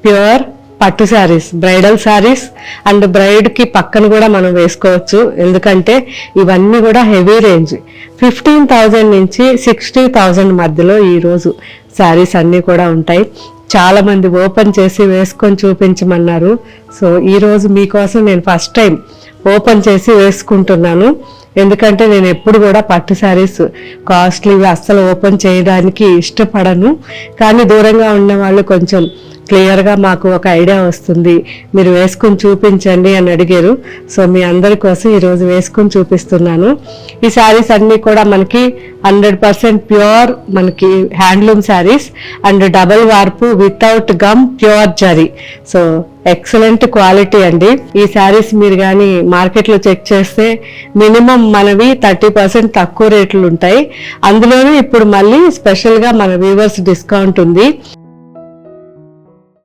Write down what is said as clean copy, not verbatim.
Pure పట్టు saris, bridal saris and బ్రైడ్కి పక్కన కూడా మనం వేసుకోవచ్చు. ఎందుకంటే ఇవన్నీ కూడా హెవీ రేంజ్, 15,000 నుంచి 60,000 మధ్యలో ఈరోజు శారీస్ అన్నీ కూడా ఉంటాయి. చాలామంది ఓపెన్ చేసి వేసుకొని చూపించమన్నారు. సో ఈరోజు మీకోసం నేను ఫస్ట్ టైం ఓపెన్ చేసి వేసుకుంటున్నాను. ఎందుకంటే నేను ఎప్పుడు కూడా పట్టు శారీస్ కాస్ట్లీవి అస్సలు ఓపెన్ చేయడానికి ఇష్టపడను. కానీ దూరంగా ఉన్న వాళ్ళు కొంచెం క్లియర్గా మాకు ఒక ఐడియా వస్తుంది, మీరు వేసుకుని చూపించండి అని అడిగారు. సో మీ అందరి కోసం ఈరోజు వేసుకుని చూపిస్తున్నాను. ఈ శారీస్ అన్నీ కూడా మనకి 100% ప్యూర్ మనకి handloom saris and double warp without gum pure zari. So excellent quality అండి. ఈ శారీస్ మీరు కానీ మార్కెట్లో చెక్ చేస్తే మినిమం మనవి 30% తక్కువ రేట్లు ఉంటాయి. అందులోనే ఇప్పుడు మళ్ళీ స్పెషల్గా మన వ్యూవర్స్ డిస్కౌంట్ ఉంది.